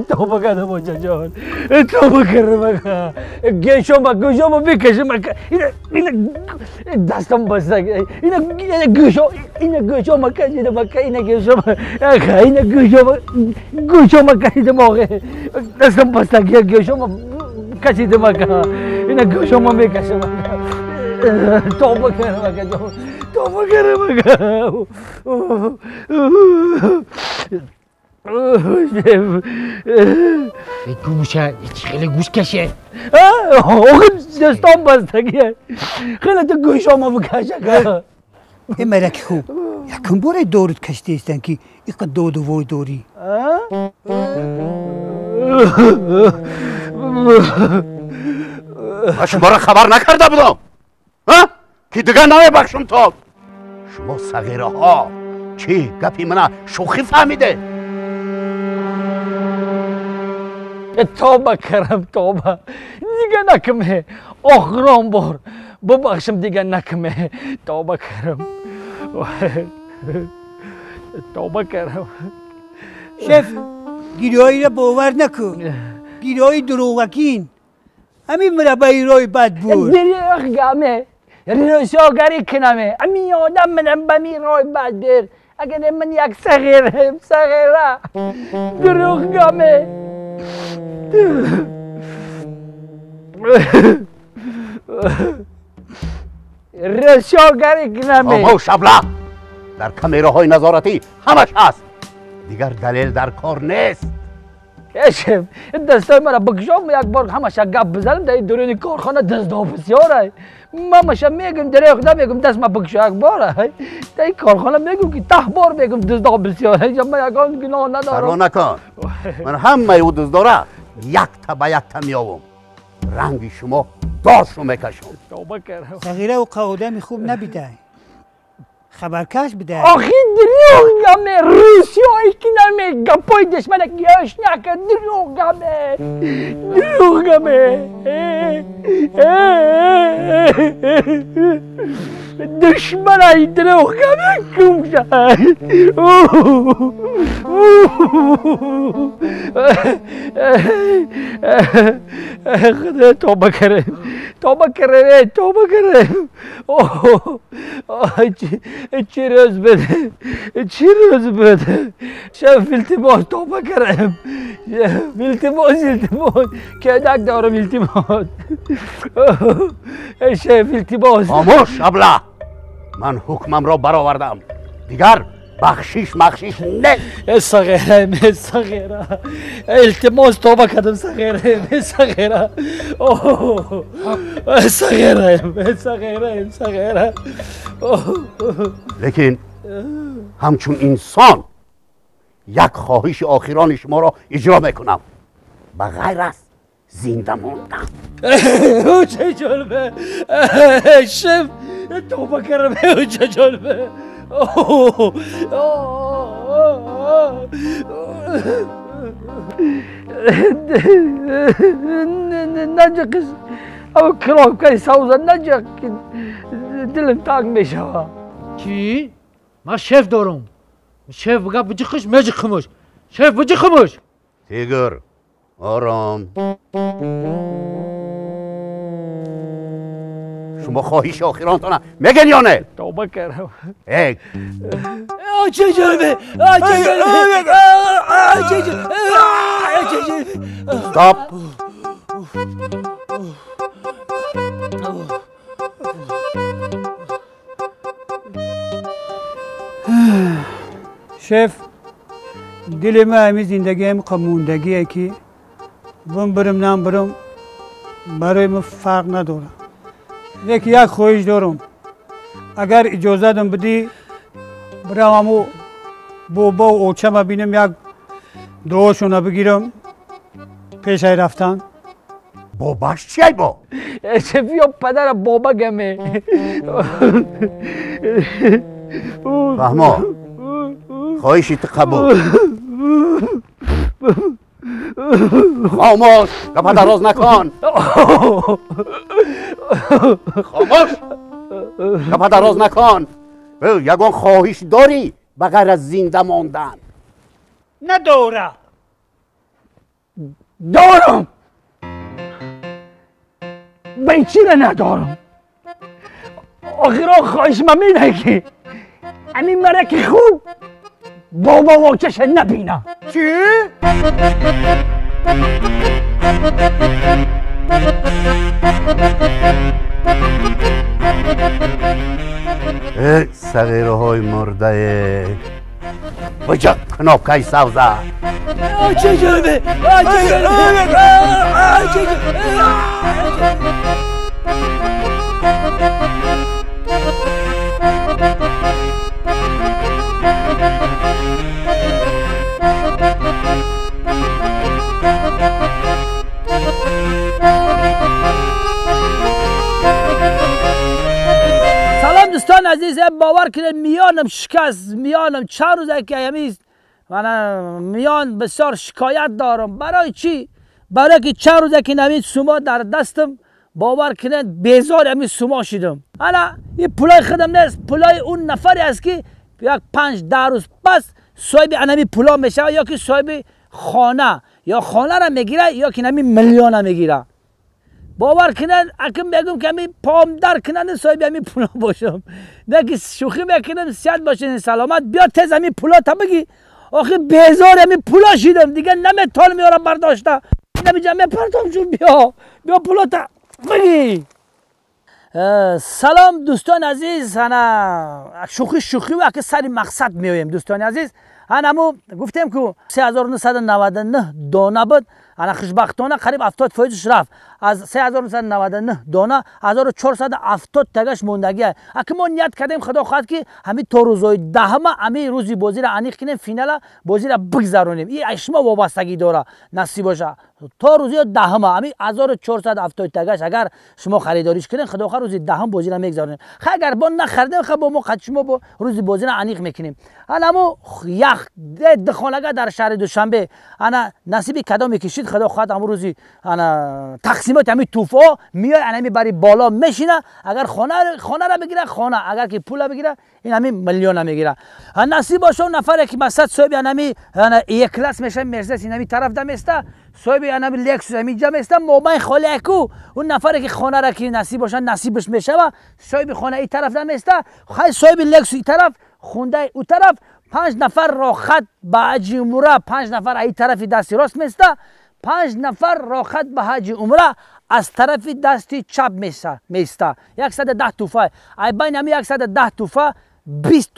توبه کردم موجا جان، توبه کردم اکا گوشم بکشم اکا دستم بسته اینا گوشم کشیدم اکا اینا گوشم کشیدم آقا دستم بسته گوشم کشیدم اکا اینا گوشم بکشم توبه کردم اکا جان توبه کردم اکا گوشه خیلی گوش کشه آقا دستان بستگیه خیلی تو گوشامو بکشه این مرک خوب یکم باره دورت کشتی استن که ایقا دو وای دوری شما را خبر نکرده بودم که دیگه نمی بخشم تو شما صغیره ها چی گپی منه شوخی فهمیده توبه کردم توبه دیگه نکمه آخرام بار ببخشم دیگه نکمه توبه کردم توبه کردم شف گیرایی را باور نکن گیرایی دروغکین همین مربعی روی بد بود دریغ گمه رساگری کنمه همین آدم منم بمی روی بد بیر اگر من یک صغیره دروغ گمه رساگری کنمه خاموش ابله در کمیره های نظارتی همش هست دیگر دلیل در کار نیست شف دستای مرا بکشم یک بار همش گپ بزنم در درون کارخانه دزدا بسیاره ماماش میگم دریغ نمیگم دست ما بکشه یک باره در این کارخانه میگم که 10 بار میگم دزدا بسیاره یا من یکان گناه ندارم پروا نکن من همه او دزدا را یک تا یک تا میآورم رنگ شما داشو میکشم توبه کردم صغیره و قاعده خوب نبیده خبرکش بده آخی دروغ گمه روسیایی که نمی گپای دشمنه گیاش نکن دروغ گمه دشمنه دروغ گمه کم شد خدا توبه کردم چی روز بده شف التماس توبه کردم التماس کدک دارم التماس شف التماس خاموش ابله من حکمم را برآوردم دیگر بخشیش نه صغیره التماس توبه کردم صغیره صغیره لیکن همچون انسان یک خواهش آخران شما را اجرا میکنم بغیر از زنده موندن چه جالبه شف توبه کردم چه جالبه نجقش او کلاک کاری سوزه نجق دلم تنگ میشه چی؟ من شف دارم شف بگه بجی خش میجی خموش شف بجی خموش تیگر آرام شما خواهش آخرانتانه میگن یا نه؟ توبه کردم ایک چه جالبه استاپ شف دل ما همی زندگی هم قموندگیه که برم نام برم برای ما فرق نداره لیکن یک خواهش دارم اگر اجازه دم بدی برم همو بابا و اوچه بینم یک دعاشونه بگیرم پیش رفتن باباش چی با؟ شفیا پدر بابا گمه فهما خواهشی قبول خاموش گپا دراز نکن خاموش گپا دراز نکن یگان خواهش داری به غیر از زنده ماندن؟ نداره. دارم. به چی را ندارم؟ آخرا خواهش من میده که همین مرک خوب بابا واکش نبینه. چی؟ ای صغیره های مرده بجا کناپکای سوزه. چه جانبه؟ سلام دوستان عزیز، باور کنید میانم شکست، میانم چند روزه که همیز من میان بسیار شکایت دارم. برای چی؟ برای که چند روزه که نمید سوما در دستم، باور کنید بیزار همین سوما شدم. انا این پولای خودم نیست، پولای اون نفری است که یک 5-10 روز پس صاحب انمی پولا میشه، یا که صاحب خانه یا خانه را میگیره یا که نمی میلیون را میگیره. باور کنن اکم بگم که همین پام در کنن صاحب همین پولا باشم، نه که شوخی میکنم. صحت باشین سلامت. بیا تز همین پولا تا بگی. آخه بیزار همین پولا شدم دیگه، نمیتونم میارم برداشته، نمیجم میپرتم چون. بیا پولا تا بگی. سلام دوستان عزیز، انا شوخی و که سری مقصد میایم دوستان عزیز. همو گفتم که 3999 دانه بود، انا خوشبختانه قریب 70% رفت. از 3999 دانه 1470 تگش موندگی. اگه ما نیت کردیم خدا خواهد که همین تا روزهای دهم همین روزی بازی را انیق کنیم، فینال بازی را بگذرونیم. این اشما وابستگی داره، نصیب باشه تا روزی دهم همین 1470 تگش اگر شما خریداریش کنین خدا خواهد روزی دهم بازی را میگذرونیم. اگر با نخریدیم خب با ما قد شما با روزی بازی را انیق میکنیم. انا یخ دخانگه در شهر دوشنبه انا نصیب کدام میکشید خدا خواهد همون روزی انا تقسیمات همین توفا میای انمی بری بالا میشینه. اگر خانه را بگیره خانه، اگر که پول بگیره این همین میلیون میگیره. نصیب باشه نفر که مثلا صاحب انمی یک کلاس میشه مرسدس اینمی طرف دم است، صاحب انمی لکسوس اینجا است، موبایل خاله کو اون نفر که خانه را که نصیب باشه نصیبش میشه و صاحب خانه این طرف دم است، خای صاحب لکسوس این طرف خونده اون طرف. 5 نفر راخت به حج عمره، 5 نفر این طرف دستی راست میسته، 5 نفر راخت به حج عمره از طرف دستی چپ میسته. 110 توفه. ای بین همین 110 توفه 20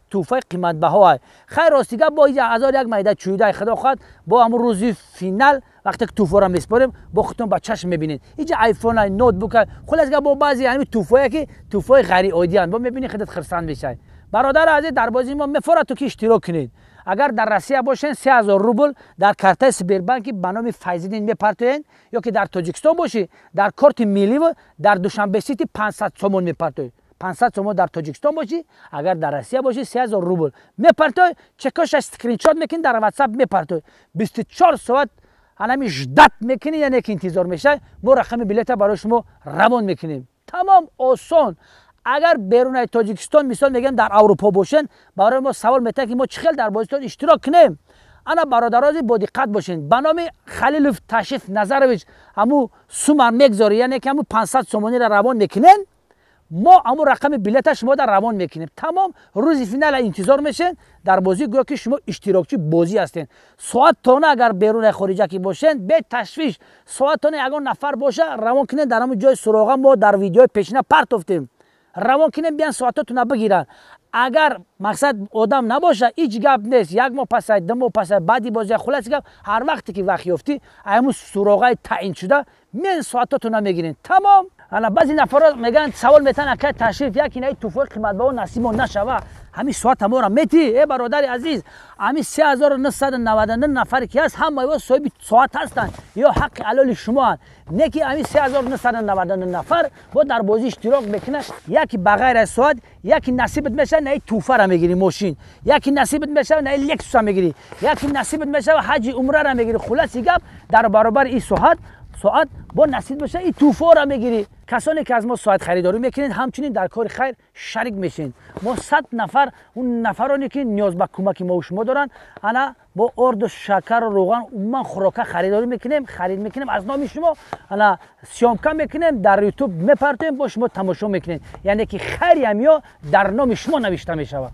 توفه قیمت بها. خیر راستیگه با 1001 میده چویده خدا خواهد با همون روزی فینال وقتی که توفه را میسپاریم با خودتون با چشم میبینید. اینجا آیفون های نوت بوک خلاص با بعضی همین توفه که توفه غیر عادی ان با میبینید خودت خرسند میشه. برادر عزیز در بازی ما میفره تو که اشتراک کنید. اگر در روسیه باشین 3000 روبل در کارت سبربانک به نام فیزیدین میپرتوین، یا که در تاجیکستان باشی در کارت ملی و در دوشنبه سیتی 500 سومون میپرتوی. 500 سومون در تاجیکستان باشی، اگر در روسیه باشی 3000 روبل میپرتوی. چکش اسکرین شات میکنی در واتساپ میپرتوی. 24 ساعت همین جدت میکنی، یعنی که انتظار میشه ما رقم بلیط برای شما روان میکنیم. تمام آسان. اگر بیرون تاجیکستان مثال میگم در اروپا باشین برای ما سوال میته که ما چخیل در بازیتون اشتراک کنیم. انا برادرای با دقت باشین. به نام خلیل تشریف نظرویچ همو سوم میگذاره، یعنی که همو 500 سومونی را روان میکنین، ما همو رقم بلیط شما در روان میکنیم. تمام روز فینال انتظار میشین در بازی، گویا که شما اشتراکچی بازی هستین. ساعت تانه اگر بیرون خارجه کی باشین به تشویش ساعت تانه اگر نفر باشه روان کنین در همون جای سراغ ما در ویدیو پیشینه پرتوفتیم. روان کنین بیان ساعتاتون بگیرن. اگر مقصد آدم نباشه هیچ گپ نیست، 1 ماه پس 2 ماه پس بعدی بازی خلاص گپ هر وقتی که وقت یافتی همون سراغای تعیین شده من ساعتاتون میگیرین. تمام. انا بعضی نفرا میگن سوال میتن که تشریف یکی نه توفیق قیمت به نصیب نشوه همین ساعت ما را میتی. ای برادر عزیز همین 3999 نفری که هست همه و صاحب ساعت هستن یا حق علال شما هست. نه که همین 3999 نفر با در بازی اشتراک بکنه، یکی بغیر از ساعت، یکی نصیبت میشه نه توفه را میگیری ماشین، یکی نصیبت میشه نه لکس را میگیری، یکی نصیبت میشه حج عمره را میگیری. خلاص گپ در برابر این ساعت با نصیب بشه این توفا را میگیری. کسانی که از ما ساعت خریداری میکنید همچنین در کار خیر شریک میشین. ما 100 نفر اون نفرانی که نیاز به کمک ما و شما دارن انا با ارد و شکر و روغن من خوراک خریداری میکنیم، خرید میکنیم از نام شما، انا سیامکا میکنیم، در یوتیوب میپرتیم با شما تماشا میکنین. یعنی که خیری هم یا در نام شما نوشته میشود.